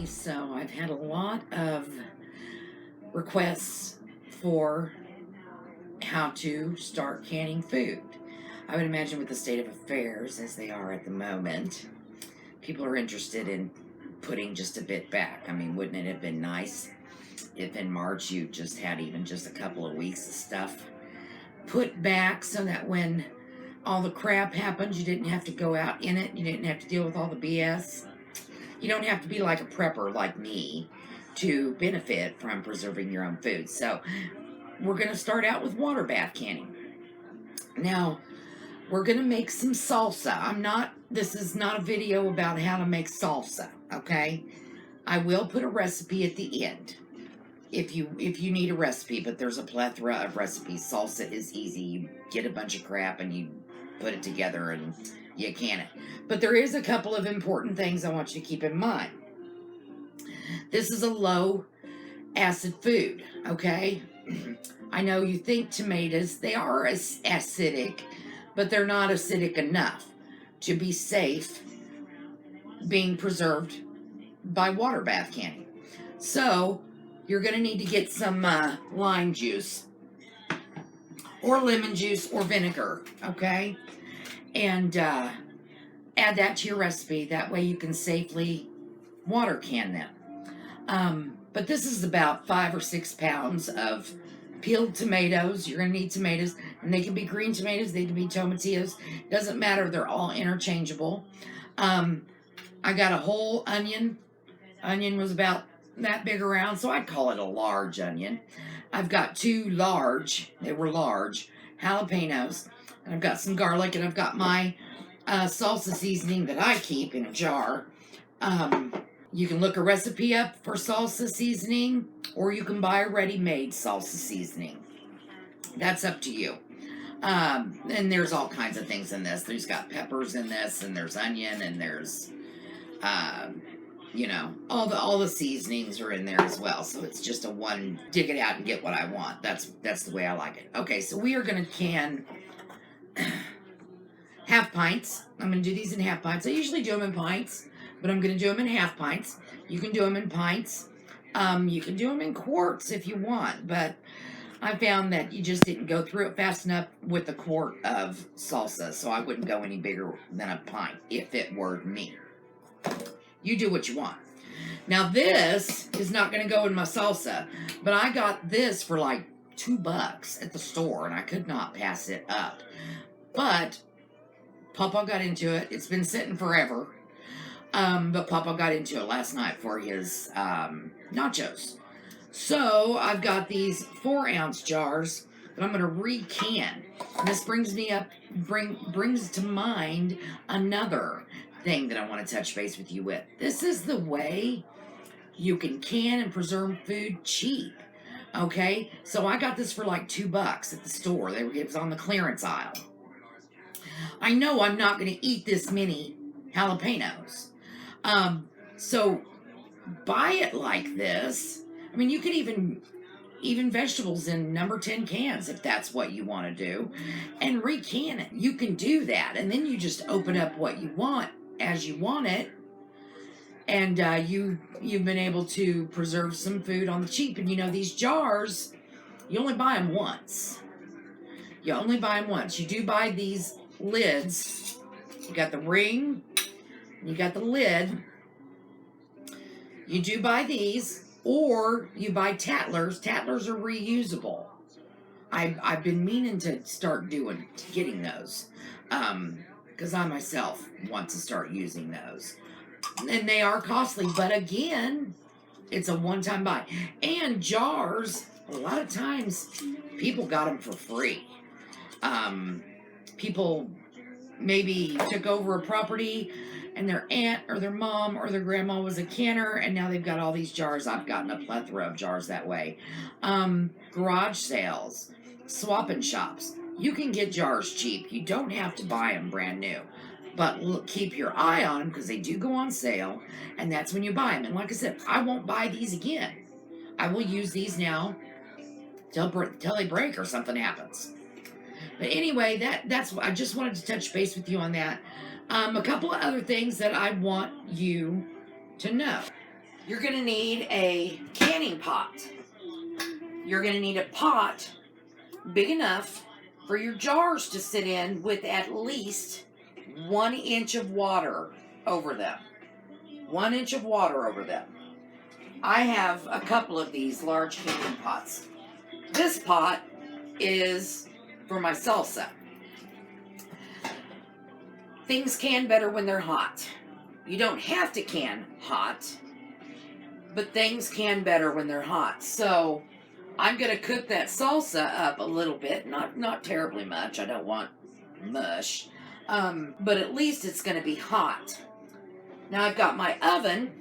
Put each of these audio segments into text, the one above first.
lately, so I've had a lot of requests for how to start canning food. I would imagine with the state of affairs as they are at the moment, people are interested in putting just a bit back. I mean, wouldn't it have been nice if in March you just had even just a couple of weeks of stuff put back so that when all the crap happened, you didn't have to go out in it, you didn't have to deal with all the BS. You don't have to be like a prepper like me to benefit from preserving your own food. So we're going to start out with water bath canning. Now, we're going to make some salsa. This is not a video about how to make salsa, okay? I will put a recipe at the end if you need a recipe, but there's a plethora of recipes. Salsa is easy. You get a bunch of crap and you put it together and you can it. But there is a couple of important things I want you to keep in mind. This is a low acid food, okay? I know you think tomatoes, they are acidic, but they're not acidic enough to be safe being preserved by water bath canning. So you're going to need to get some lime juice or lemon juice or vinegar, okay? And add that to your recipe. That way you can safely water can them. But this is about 5 or 6 pounds of peeled tomatoes. You're going to need tomatoes, and they can be green tomatoes, they can be tomatillos. Doesn't matter, they're all interchangeable. I got a whole onion. Onion was about that big around, so I'd call it a large onion. I've got 2 large, they were large, jalapenos, and I've got some garlic, and I've got my salsa seasoning that I keep in a jar. You can look a recipe up for salsa seasoning, or you can buy a ready-made salsa seasoning. That's up to you. And there's all kinds of things in this. There's got peppers in this, and there's onion, and there's, you know, all the seasonings are in there as well. So it's just a one, dig it out and get what I want. That's the way I like it. Okay, so we are going to can half pints. I'm going to do these in half pints. I usually do them in pints, but I'm going to do them in half pints. You can do them in pints. You can do them in quarts if you want, but I found that you just didn't go through it fast enough with a quart of salsa, so I wouldn't go any bigger than a pint if it were me. You do what you want. Now this is not going to go in my salsa, but I got this for like $2 at the store, and I could not pass it up. But Papa got into it. It's been sitting forever. But Papa got into it last night for his nachos. So I've got these 4-ounce jars that I'm going to re-can. And this brings to mind another thing that I want to touch base with you with. This is the way you can can and preserve food cheap. Okay, so I got this for like $2 at the store. It was on the clearance aisle. I know I'm not going to eat this many jalapenos. So buy it like this. I mean, you could even vegetables in number 10 cans if that's what you want to do, and recan it. You can do that, and then you just open up what you want as you want it, and you've been able to preserve some food on the cheap. And you know, these jars, you only buy them once. You only buy them once. You do buy these lids. You got the ring, you got the lid. You do buy these, or you buy tattlers. Tattlers are reusable. I've been meaning to start getting those, because I myself want to start using those. And they are costly, but again, it's a one-time buy. And jars, a lot of times, people got them for free. People maybe took over a property, and their aunt or their mom or their grandma was a canner, and now they've got all these jars. I've gotten a plethora of jars that way. Garage sales, swap and shops. You can get jars cheap. You don't have to buy them brand new. But look, keep your eye on them, because they do go on sale, and that's when you buy them. And like I said, I won't buy these again. I will use these now till they break or something happens. But anyway, that's I just wanted to touch base with you on that. A couple of other things that I want you to know. you're going to need a canning pot. You're going to need a pot big enough for your jars to sit in with at least 1 inch of water over them. 1 inch of water over them. I have a couple of these large canning pots. This pot is for my salsa. Things can better when they're hot. You don't have to can hot, but things can better when they're hot. So I'm going to cook that salsa up a little bit, not terribly much. I don't want mush, but at least it's going to be hot. Now I've got my oven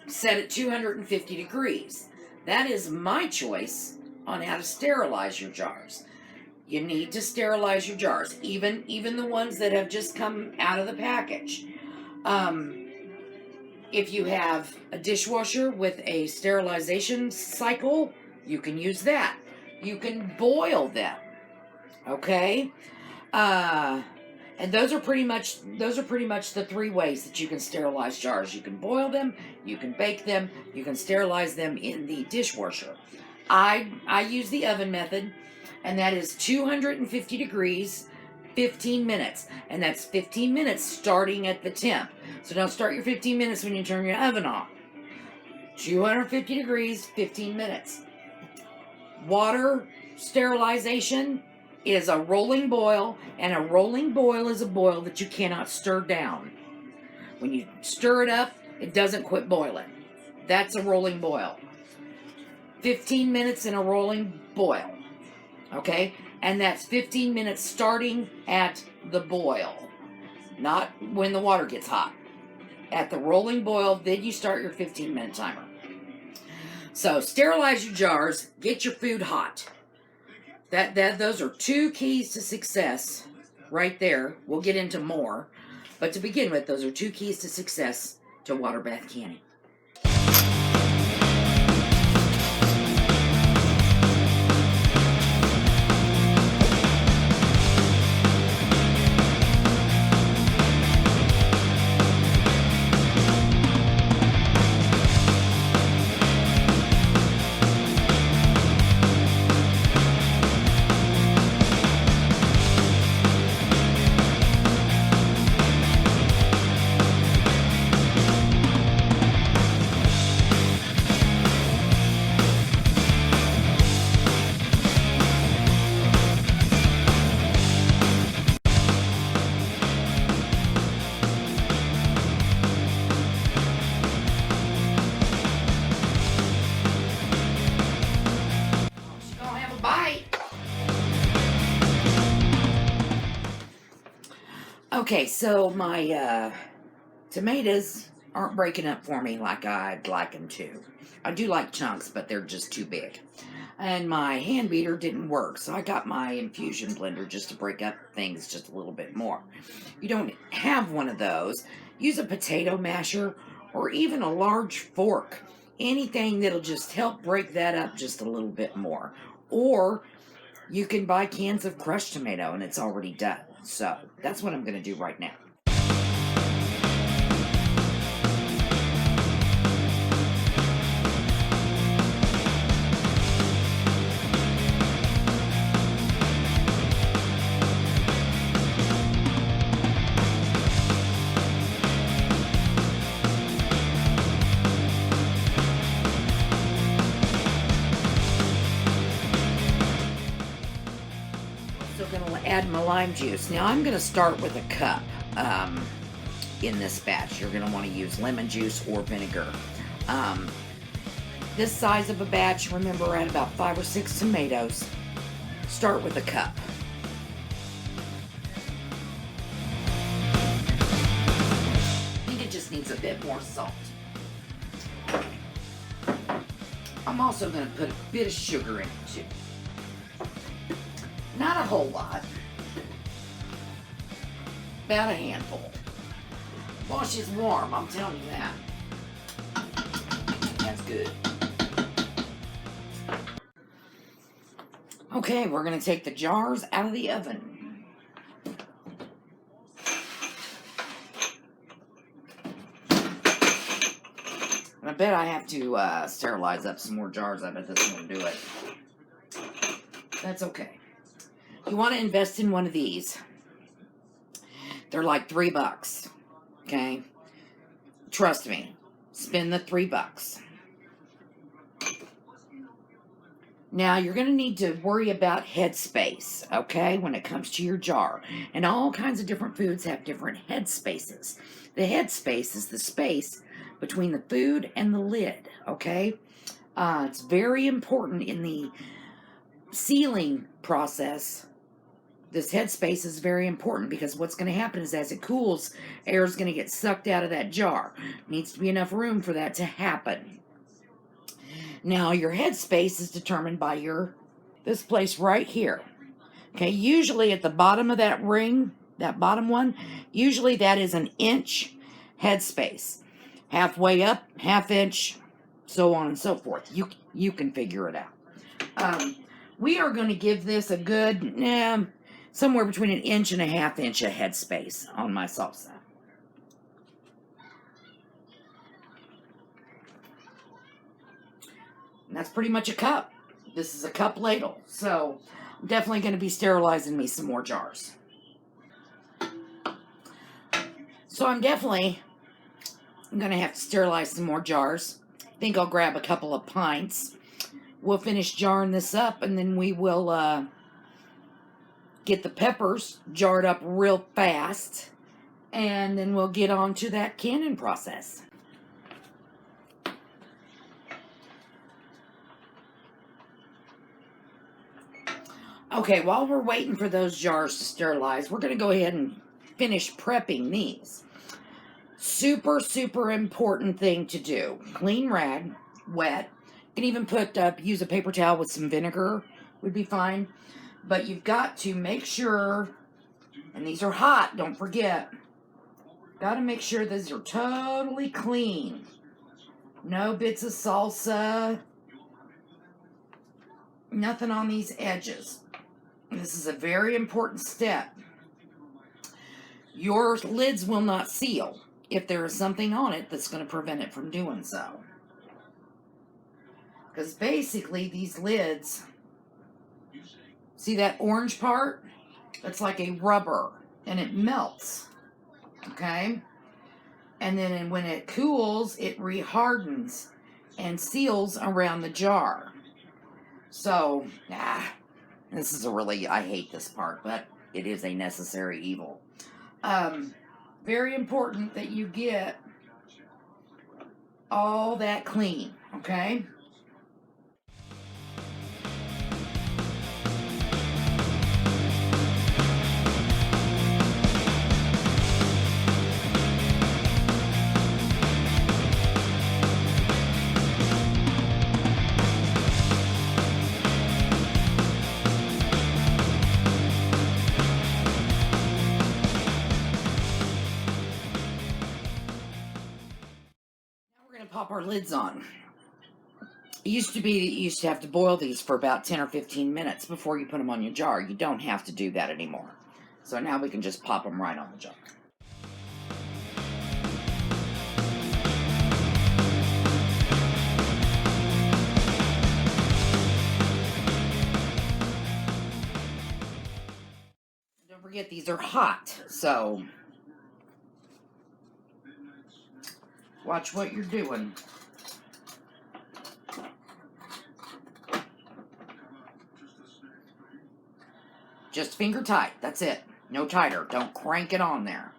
set at 250 degrees. That is my choice on how to sterilize your jars. You need to sterilize your jars, even the ones that have just come out of the package. If you have a dishwasher with a sterilization cycle, you can use that. You can boil them, okay? And those are pretty much the 3 ways that you can sterilize jars. You can boil them, you can bake them, you can sterilize them in the dishwasher. I use the oven method, and that is 250 degrees, 15 minutes. And that's 15 minutes starting at the temp. So don't start your 15 minutes when you turn your oven on. 250 degrees, 15 minutes. Water sterilization is a rolling boil, and a rolling boil is a boil that you cannot stir down. When you stir it up, it doesn't quit boiling. That's a rolling boil. 15 minutes in a rolling boil. Okay? And that's 15 minutes starting at the boil. Not when the water gets hot. At the rolling boil, then you start your 15-minute timer. So, sterilize your jars, get your food hot. Those are 2 keys to success right there. We'll get into more. But to begin with, those are 2 keys to success to water bath canning. Okay, so my tomatoes aren't breaking up for me like I'd like them to. I do like chunks, but they're just too big. And my hand beater didn't work, so I got my infusion blender just to break up things just a little bit more. If you don't have one of those, use a potato masher or even a large fork. Anything that'll just help break that up just a little bit more. Or you can buy cans of crushed tomato and it's already done. So that's what I'm going to do right now. Add my lime juice. Now I'm going to start with a cup in this batch. You're going to want to use lemon juice or vinegar. This size of a batch, remember, add about 5 or 6 tomatoes. Start with a cup. I think it just needs a bit more salt. I'm also going to put a bit of sugar in it too. Not a whole lot. About a handful. Well, she's warm, I'm telling you that. That's good. Okay, we're going to take the jars out of the oven. I bet I have to sterilize up some more jars. I bet this won't do it. That's okay. You want to invest in one of these. They're like $3. Okay? Trust me. Spend the $3. Now, you're going to need to worry about headspace, okay, when it comes to your jar. And all kinds of different foods have different headspaces. The headspace is the space between the food and the lid, okay? It's very important in the sealing process. This headspace is very important because what's going to happen is as it cools, air is going to get sucked out of that jar. Needs to be enough room for that to happen. Now, your headspace is determined by this place right here. Okay, usually at the bottom of that ring, that bottom one, usually that is an inch headspace. Halfway up, half inch, so on and so forth. You can figure it out. We are going to give this a good, somewhere between an inch and a half inch of headspace on my salsa. And that's pretty much a cup. This is a cup ladle. So I'm definitely going to be sterilizing me some more jars. So I'm going to have to sterilize some more jars. I think I'll grab a couple of pints. We'll finish jarring this up, and then we will get the peppers jarred up real fast. And then we'll get on to that canning process. Okay, while we're waiting for those jars to sterilize, we're going to go ahead and finish prepping these. Super, super important thing to do. Clean rag, wet. You can even use a paper towel with some vinegar would be fine. But you've got to make sure, and these are hot, don't forget. Got to make sure these are totally clean. No bits of salsa. Nothing on these edges. This is a very important step. Your lids will not seal if there is something on it that's going to prevent it from doing so. Because basically these lids, see that orange part? That's like a rubber and it melts. Okay? And then when it cools, it rehardens and seals around the jar. So, this is I hate this part, but it is a necessary evil. Very important that you get all that clean, okay? Pop our lids on. It used to be that you used to have to boil these for about 10 or 15 minutes before you put them on your jar. You don't have to do that anymore. So now we can just pop them right on the jar. Don't forget these are hot, so watch what you're doing. Just finger tight. That's it. No tighter. Don't crank it on there.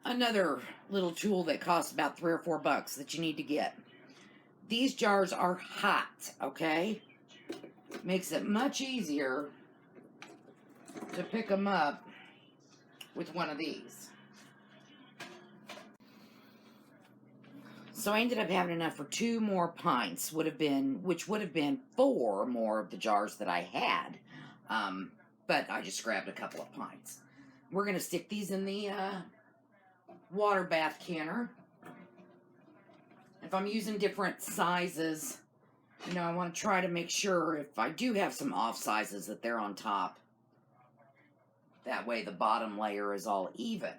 Another little tool that costs about $3 or $4 that you need to get. These jars are hot, okay? Makes it much easier to pick them up with one of these. So I ended up having enough for 2 more pints, which would have been 4 more of the jars that I had. But I just grabbed a couple of pints. We're going to stick these in the water bath canner. If I'm using different sizes, you know, I want to try to make sure if I do have some off sizes that they're on top. That way the bottom layer is all even.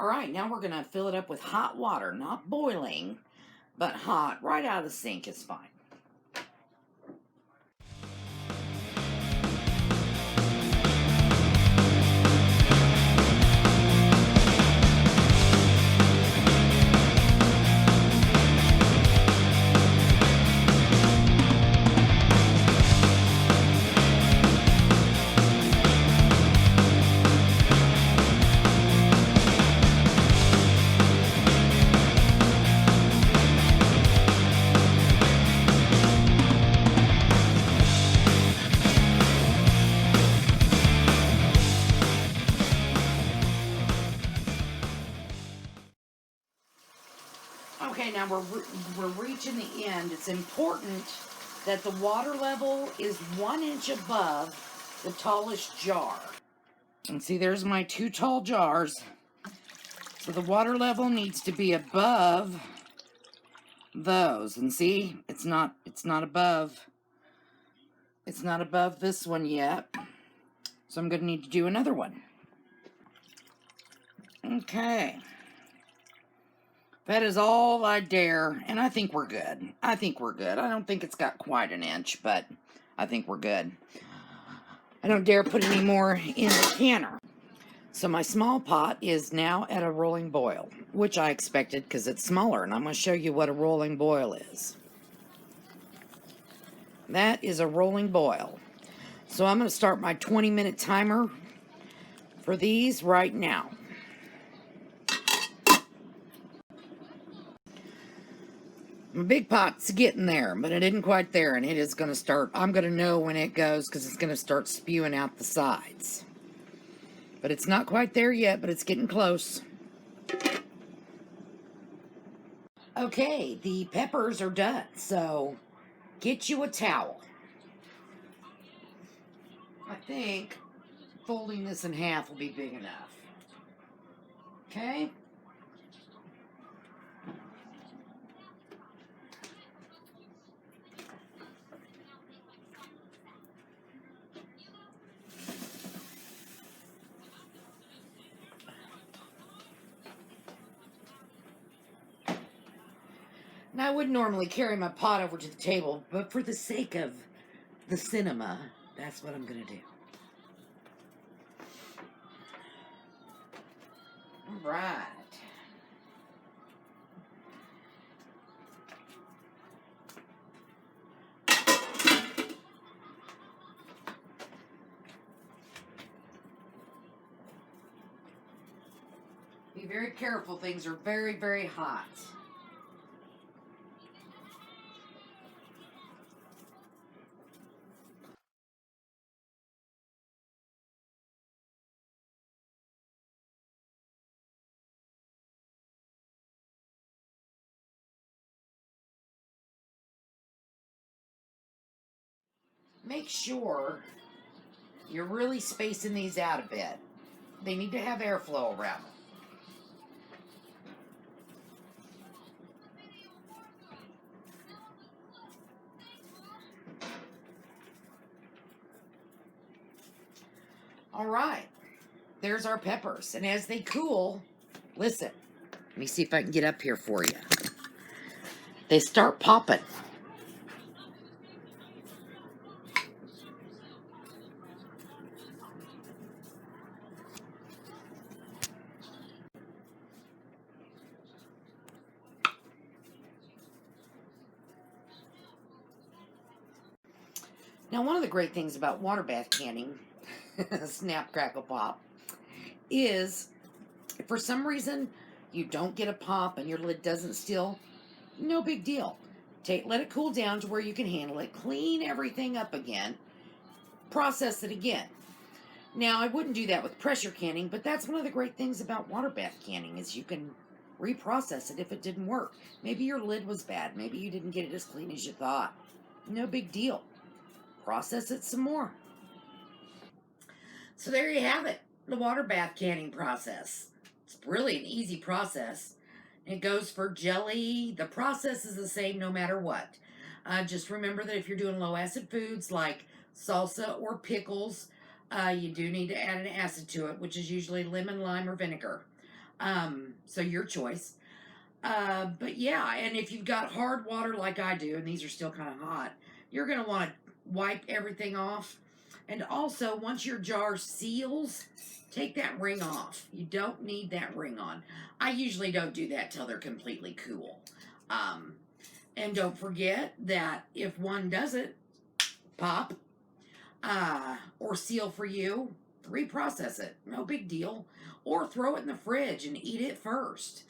Alright, now we're going to fill it up with hot water. Not boiling, but hot. Right out of the sink is fine. Okay, now we're reaching the end. It's important that the water level is 1 inch above the tallest jar. And see, there's my 2 tall jars. So the water level needs to be above those. And see, it's not above this one yet. So I'm going to need to do another one. Okay. That is all I dare, and I think we're good. I don't think it's got quite an inch, but I think we're good. I don't dare put any more in the canner. So my small pot is now at a rolling boil, which I expected because it's smaller, and I'm going to show you what a rolling boil is. That is a rolling boil. So I'm going to start my 20-minute timer for these right now. My big pot's getting there, but it isn't quite there, and it is going to start. I'm going to know when it goes because it's going to start spewing out the sides. But it's not quite there yet, but it's getting close. Okay, the peppers are done, so get you a towel. I think folding this in half will be big enough. Okay? Now, I wouldn't normally carry my pot over to the table, but for the sake of the cinema, that's what I'm going to do. All right. Be very careful. Things are very, very hot. Make sure you're really spacing these out a bit. They need to have airflow around them. All right, there's our peppers. And as they cool, listen, let me see if I can get up here for you. They start popping. Now, one of the great things about water bath canning, snap, crackle, pop, is if for some reason you don't get a pop and your lid doesn't seal, no big deal. Let it cool down to where you can handle it, clean everything up again, process it again. Now, I wouldn't do that with pressure canning, but that's one of the great things about water bath canning is you can reprocess it if it didn't work. Maybe your lid was bad. Maybe you didn't get it as clean as you thought. No big deal. Process it some more. So there you have it, the water bath canning process. It's really an easy process. It goes for jelly. The process is the same no matter what. Just remember that if you're doing low acid foods like salsa or pickles, you do need to add an acid to it, which is usually lemon, lime, or vinegar. So your choice. But yeah, and if you've got hard water like I do, and these are still kind of hot, you're going to want to wipe everything off. And also, once your jar seals, take that ring off. You don't need that ring on. I usually don't do that till they're completely cool. And don't forget that if one doesn't pop or seal for you, reprocess it. No big deal. Or throw it in the fridge and eat it first.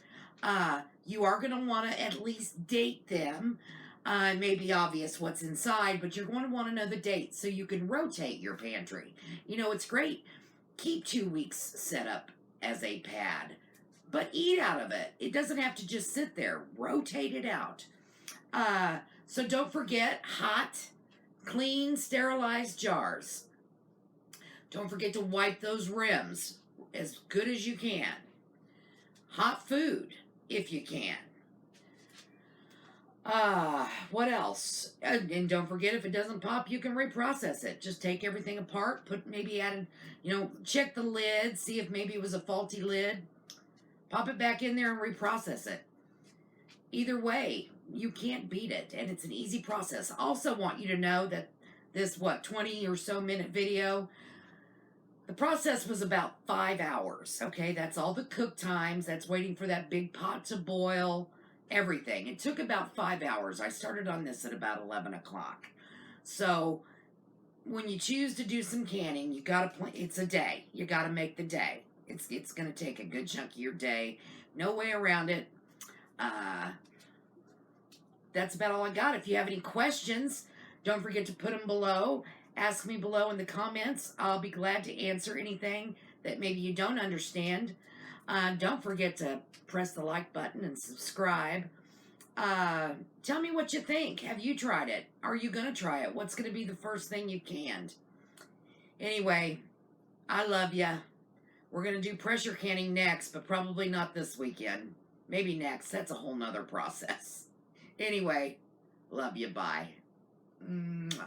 You are going to want to at least date them. It may be obvious what's inside, but you're going to want to know the date so you can rotate your pantry. You know, it's great. Keep 2 weeks set up as a pad, but eat out of it. It doesn't have to just sit there. Rotate it out. So don't forget hot, clean, sterilized jars. Don't forget to wipe those rims as good as you can. Hot food, if you can. What else? And don't forget, if it doesn't pop, you can reprocess it. Just take everything apart, check the lid, see if maybe it was a faulty lid. Pop it back in there and reprocess it. Either way, you can't beat it, and it's an easy process. I also want you to know that this, 20 or so minute video, the process was about 5 hours, okay? That's all the cook times. That's waiting for that big pot to boil, everything. It took about 5 hours. I started on this at about 11 o'clock. So when you choose to do some canning, you got to it's a day. You got to make the day. It's going to take a good chunk of your day. No way around it. That's about all I got. If you have any questions, don't forget to put them below. Ask me below in the comments. I'll be glad to answer anything that maybe you don't understand. Don't forget to press the like button and subscribe. Tell me what you think. Have you tried it? Are you going to try it? What's going to be the first thing you canned? Anyway, I love ya. We're going to do pressure canning next, but probably not this weekend. Maybe next. That's a whole nother process. Anyway, love you. Bye. Mwah.